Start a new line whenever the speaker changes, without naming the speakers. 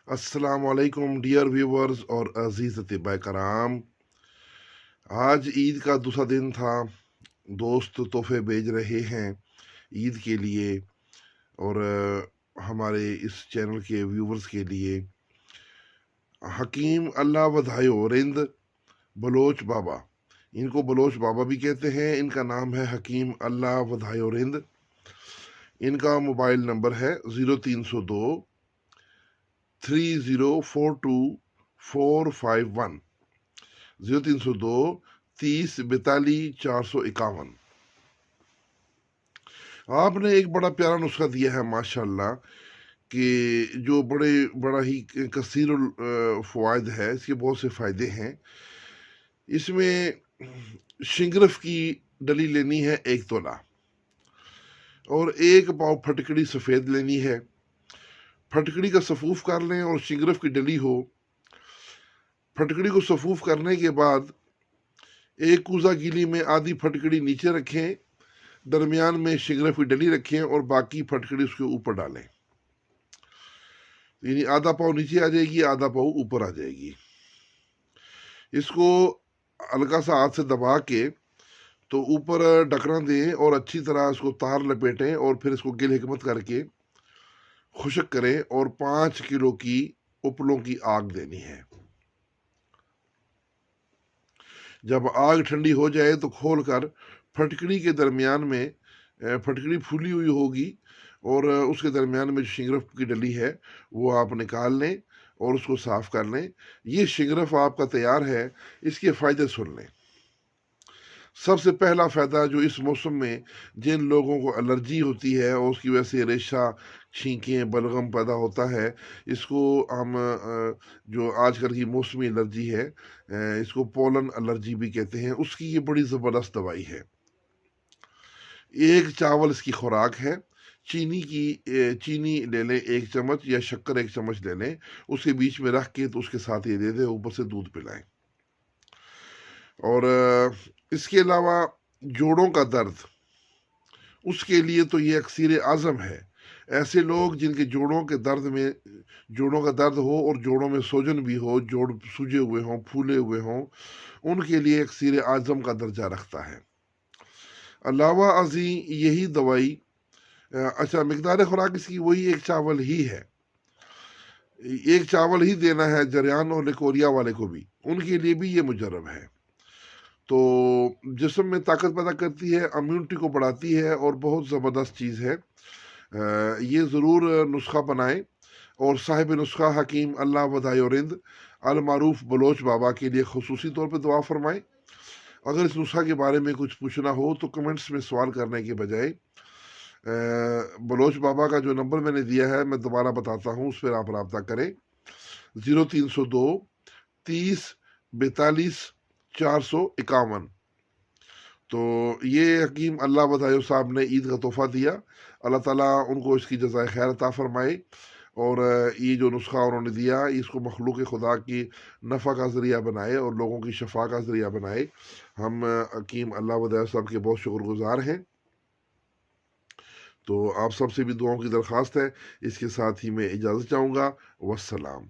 अस्सलाम वालेकुम dear viewers और अजीज़ अतिबा कराम। आज ईद का दूसरा दिन था। दोस्त तोहफे भेज रहे हैं ईद के लिए और हमारे इस चैनल के व्यूवर्स के लिए। हकीम अल्लाह वधायो रिंद बलोच बाबा, इनको बलोच बाबा भी कहते हैं। इनका नाम है हकीम अल्लाह वधायो रिंद। इनका मोबाइल नंबर है 0302 3042 451, 0302 30 42 451। आपने एक बड़ा प्यारा नुस्खा दिया है माशाल्लाह, कि जो बड़ा ही कसीर फ़वाइद है। इसके बहुत से फ़ायदे हैं। इसमें शिंगरफ की डली लेनी है 1 तोला, और 1 पाव फटकड़ी सफ़ेद लेनी है। फटकड़ी का सफ़ूफ कर लें और शिंगरफ की डली हो। फटकड़ी को सफ़ूफ करने के बाद एक कूज़ा गीली में आधी फटकड़ी नीचे रखें, दरमियान में शिंगरफ की डली रखें और बाकी फटकड़ी उसके ऊपर डालें। यानी आधा पाव नीचे आ जाएगी, आधा पाव ऊपर आ जाएगी। इसको हल्का सा हाथ से दबा के तो ऊपर ढकना दें और अच्छी तरह इसको तार लपेटें और फिर इसको गिल हिकमत करके खुश्क करें और 5 किलो की उपलों की आग देनी है। जब आग ठंडी हो जाए तो खोलकर फटकड़ी के दरमियान में, फटकड़ी फूली हुई होगी और उसके दरमियान में जो शिंगरफ की डली है वो आप निकाल लें और उसको साफ़ कर लें। ये शिंगरफ आपका तैयार है। इसके फ़ायदे सुन लें। सबसे पहला फ़ायदा, जो इस मौसम में जिन लोगों को एलर्जी होती है और उसकी वजह से रेशा, छींकें, बलगम पैदा होता है, इसको हम जो आजकल की मौसमी एलर्जी है, इसको पोलन एलर्जी भी कहते हैं, उसकी ये बड़ी ज़बरदस्त दवाई है। 1 चावल इसकी खुराक है। चीनी ले लें 1 चम्मच, या शक्कर 1 चम्मच ले लें, उसके बीच में रख के तो उसके साथ ये दे दें, ऊपर से दूध पिलाएं। और इसके अलावा जोड़ों का दर्द, उसके लिए तो ये अक्सीर आज़म है। ऐसे लोग जिनके जोड़ों के दर्द में, जोड़ों का दर्द हो और जोड़ों में सोजन भी हो, जोड़ सूजे हुए हों, फूले हुए हों, उनके लिए अक्सीर आज़म का दर्जा रखता है। अलावा अजी यही दवाई, अच्छा, मकदार खुराक इसकी वही 1 चावल ही है। 1 चावल ही देना है जरियान और लिकोरिया वाले को भी, उनके लिए भी ये मुजर्रब है। तो जिस्म में ताकत पैदा करती है, इम्यूनिटी को बढ़ाती है और बहुत ज़बरदस्त चीज़ है। ये ज़रूर नुस्खा बनाएं और साहिब नुस्खा हकीम अल्लाह वधायो रिंद अल मारूफ बलोच बाबा के लिए खुसूसी तौर पर दुआ फरमाएं। अगर इस नुस्खा के बारे में कुछ पूछना हो तो कमेंट्स में सवाल करने के बजाय बलोच बाबा का जो नंबर मैंने दिया है, मैं दोबारा बताता हूँ, उस पर आप रब्ता करें। 0302 30 42 451। तो ये हकीम अल्लाह वधायो साहब ने ईद का तोहफ़ा दिया। अल्लाह ताला उनको इसकी जज़ाए खैर अता फ़रमाए और ये जो नुस्खा उन्होंने दिया, इसको मखलूक खुदा की नफ़ा का ज़रिया बनाए और लोगों की शफा का ज़रिया बनाए। हम हकीम अल्लाह वधायो साहब के बहुत शुक्रगुज़ार हैं। तो आप सबसे भी दुआओं की दरख्वास्त है। इसके साथ ही मैं इजाज़त चाहूँगा। वस्सलाम।